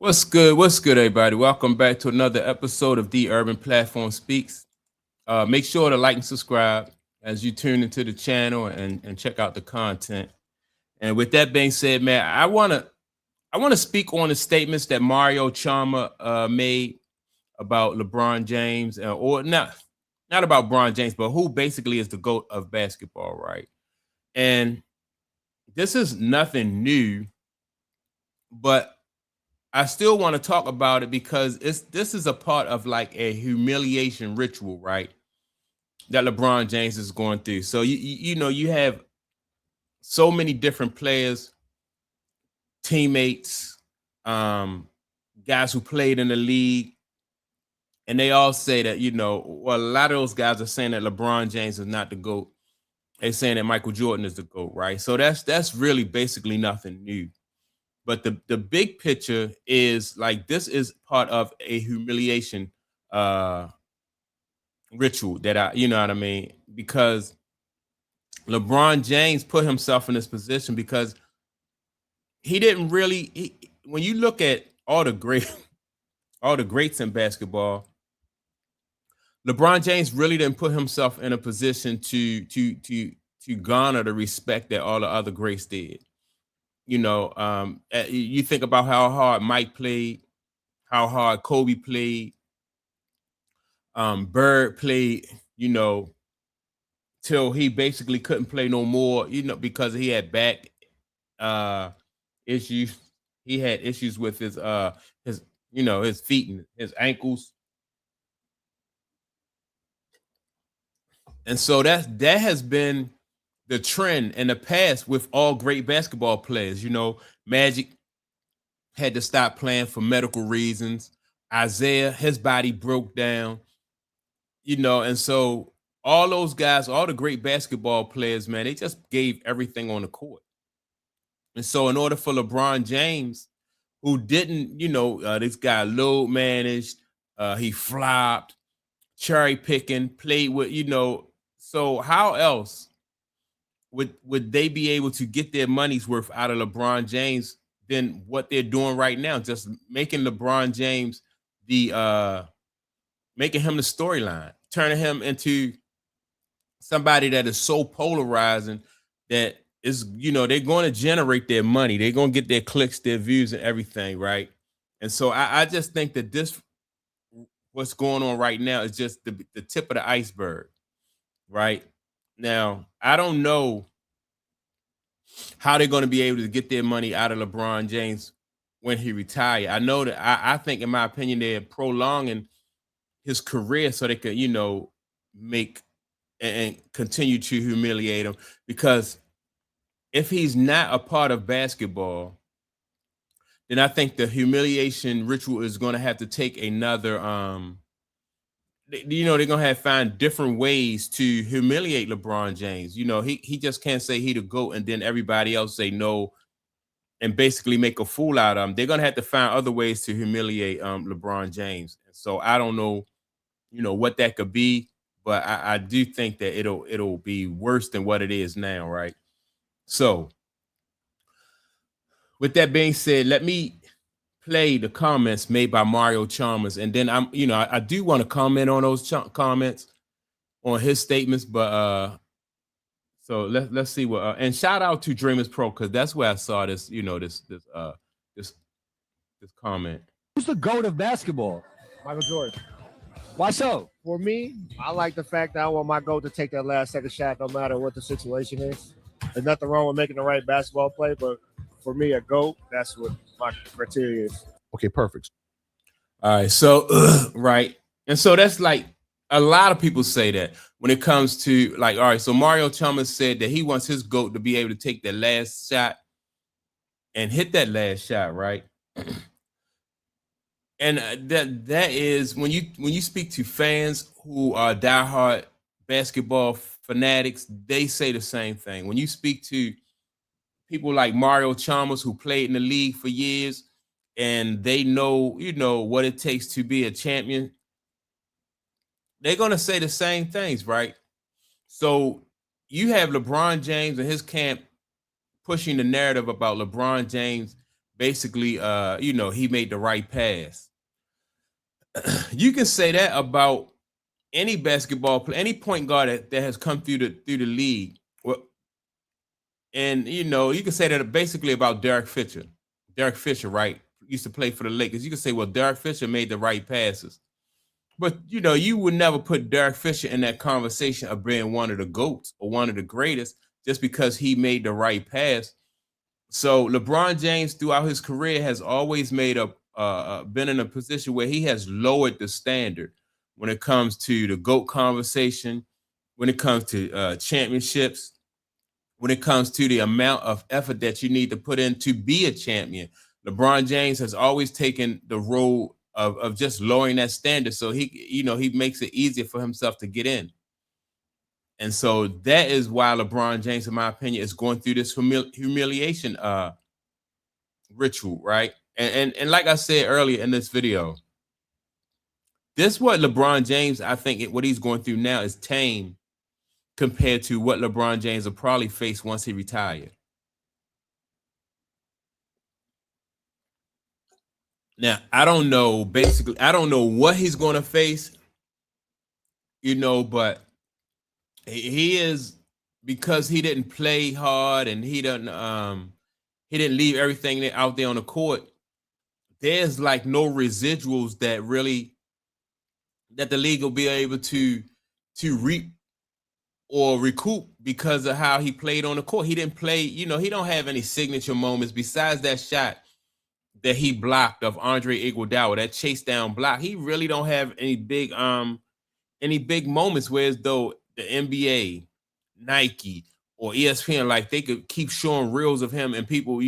What's good? What's good, everybody? Welcome back to another episode of The Urban Platform Speaks. Make sure to like and subscribe as you tune into the channel and check out the content. And with that being said, man, I wanna speak on the statements that Mario Chalmers made about LeBron James, or not about LeBron James, but who basically is the GOAT of basketball, right? And this is nothing new, but I still want to talk about it because this is a part of like a humiliation ritual, right? That LeBron James is going through. So you have so many different players, teammates, um, guys who played in the league, and they all say that well, a lot of those guys are saying that LeBron James is not the GOAT. They're saying that Michael Jordan is the GOAT, right? So that's really basically nothing new. But the big picture is like this is part of a humiliation uh ritual that you know what I mean? Because LeBron James put himself in this position because he didn't really when you look at all the great all the greats in basketball, LeBron James really didn't put himself in a position to garner the respect that all the other greats did. You think about how hard Mike played, how hard Kobe played, Bird played, till he basically couldn't play no more, because he had back uh issues. He had issues with his his feet and his ankles. And so that has been the trend in the past with all great basketball players. Magic had to stop playing for medical reasons. Isaiah, his body broke down, and so all those guys, all the great basketball players, man, they just gave everything on the court. And so, in order for LeBron James, who didn't, this guy load managed, he flopped, cherry picking, played with, so how else would they be able to get their money's worth out of LeBron James than what they're doing right now? Just making LeBron James the making him the storyline, turning him into somebody that is so polarizing that is, they're going to generate their money. They're going to get their clicks, their views, and everything, right? And so I just think that this, what's going on right now, is just the tip of the iceberg, right? Now, I don't know how they're going to be able to get their money out of LeBron James when he retire. I know that I think, in my opinion, they're prolonging his career so they could, make and continue to humiliate him, because if he's not a part of basketball, then I think the humiliation ritual is going to have to take another they're going to have to find different ways to humiliate LeBron James. He just can't say he the GOAT and then everybody else say no and basically make a fool out of him. They're going to have to find other ways to humiliate LeBron James. So I don't know, what that could be, but I do think that it'll be worse than what it is now, right? So, with that being said, let me play the comments made by Mario Chalmers, and then I do want to comment on those comments on his statements, but so let's see what and shout out to Dreamers Pro, because that's where I saw this, this this comment. Who's the GOAT of basketball? Michael Jordan. Why so? For me, I like the fact that I want my GOAT to take that last second shot no matter what the situation is. There's nothing wrong with making the right basketball play, but for me, a GOAT, that's what my criteria is. Okay, perfect. All right, so right, and so that's like a lot of people say that when it comes to, like, all right, so Mario Chalmers said that he wants his GOAT to be able to take that last shot and hit that last shot, right? And that is when you speak to fans who are diehard basketball fanatics, they say the same thing. When you speak to people like Mario Chalmers, who played in the league for years, and they know, what it takes to be a champion, they're going to say the same things, right? So you have LeBron James and his camp pushing the narrative about LeBron James basically, he made the right pass. You can say that about any basketball player, any point guard that has come through the league. Well, and you can say that basically about Derek Fisher. Derek Fisher, right? Used to play for the Lakers. You can say, well, Derek Fisher made the right passes. But you would never put Derek Fisher in that conversation of being one of the GOATs or one of the greatest just because he made the right pass. So LeBron James throughout his career has always been in a position where he has lowered the standard when it comes to the GOAT conversation, when it comes to championships, when it comes to the amount of effort that you need to put in to be a champion. LeBron James has always taken the role of just lowering that standard, so he makes it easier for himself to get in. And so that is why LeBron James, in my opinion, is going through this humiliation ritual, right? And like I said earlier in this video, this what LeBron James, I think what he's going through now is tame compared to what LeBron James will probably face once he retired. Now, I don't know what he's going to face, but he is, because he didn't play hard and he didn't leave everything out there on the court. There's like no residuals that the league will be able to reap or recoup because of how he played on the court. He didn't play, he don't have any signature moments besides that shot that he blocked of Andre Iguodala, that chase down block. He really don't have any big moments, whereas though the NBA, Nike, or ESPN, like they could keep showing reels of him and people,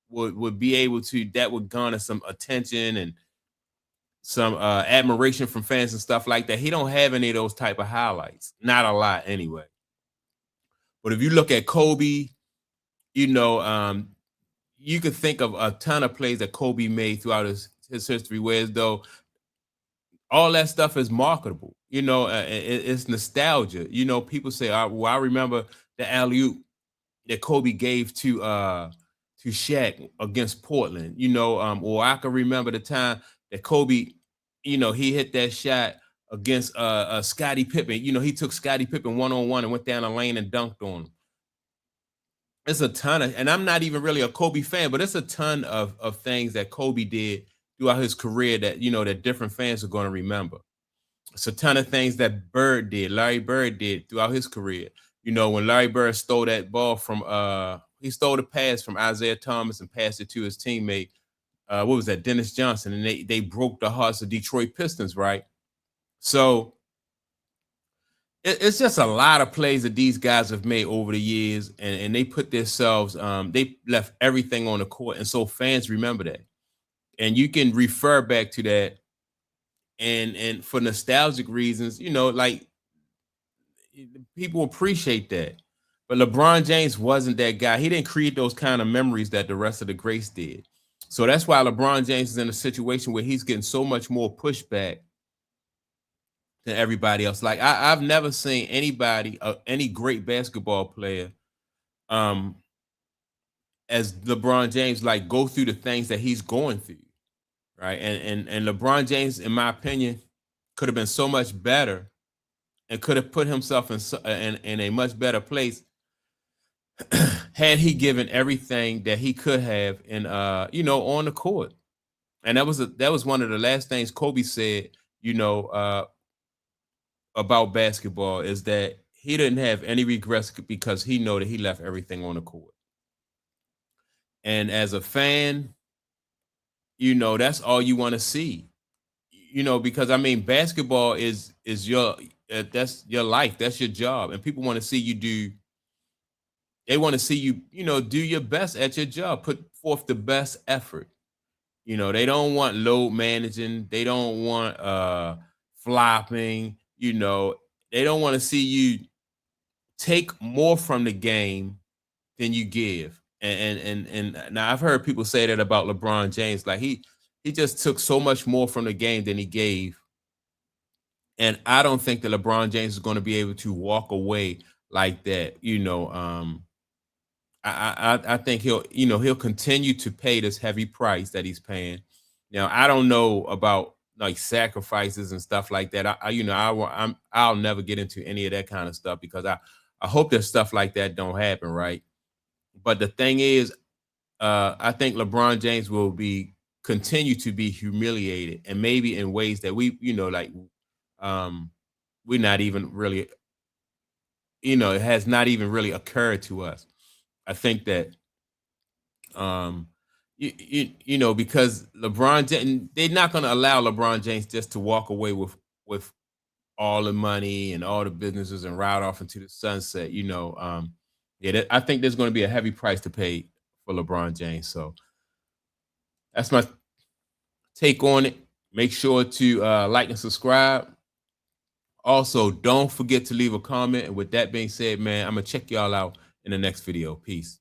would be able to, that would garner some attention and some admiration from fans and stuff like that. He don't have any of those type of highlights. Not a lot anyway. But if you look at Kobe, you could think of a ton of plays that Kobe made throughout his history, whereas though all that stuff is marketable. It's nostalgia. People say, well, I remember the alley-oop that Kobe gave to Shaq against Portland, or I can remember the time that Kobe, he hit that shot against Scottie Pippen. He took Scottie Pippen one-on-one and went down the lane and dunked on him. It's a ton of, and I'm not even really a Kobe fan, but it's a ton of things that Kobe did throughout his career that, that different fans are going to remember. It's a ton of things that Larry Bird did throughout his career. When Larry Bird stole that ball he stole the pass from Isaiah Thomas and passed it to his teammate, what was that, Dennis Johnson, and they broke the hearts of Detroit Pistons, right? So it's just a lot of plays that these guys have made over the years, and they put themselves, they left everything on the court, and so fans remember that. And you can refer back to that, and for nostalgic reasons, like people appreciate that. But LeBron James wasn't that guy. He didn't create those kind of memories that the rest of the greats did. So that's why LeBron James is in a situation where he's getting so much more pushback than everybody else. Like I've never seen anybody, any great basketball player, as LeBron James, like go through the things that he's going through, right? And LeBron James, in my opinion, could have been so much better and could have put himself in a much better place had he given everything that he could have in on the court. And that was one of the last things Kobe said, about basketball, is that he didn't have any regrets because he know that he left everything on the court. And as a fan, that's all you want to see. Because I mean, basketball is your that's your life, that's your job, and people want to see you they want to see you, do your best at your job, put forth the best effort. They don't want load managing, they don't want flopping, they don't want to see you take more from the game than you give. And now I've heard people say that about LeBron James, like he just took so much more from the game than he gave. And I don't think that LeBron James is going to be able to walk away like that, I think he'll continue to pay this heavy price that he's paying. Now, I don't know about like sacrifices and stuff like that. I'll never get into any of that kind of stuff because I hope that stuff like that don't happen, right? But the thing is, I think LeBron James will continue to be humiliated, and maybe in ways that we're not even really, it has not even really occurred to us. I think that because LeBron James, they're not going to allow LeBron James just to walk away with all the money and all the businesses and ride off into the sunset. I think there's going to be a heavy price to pay for LeBron James. So that's my take on it. Make sure to like and subscribe. Also, don't forget to leave a comment. And with that being said, man, I'm gonna check y'all out in the next video. Peace.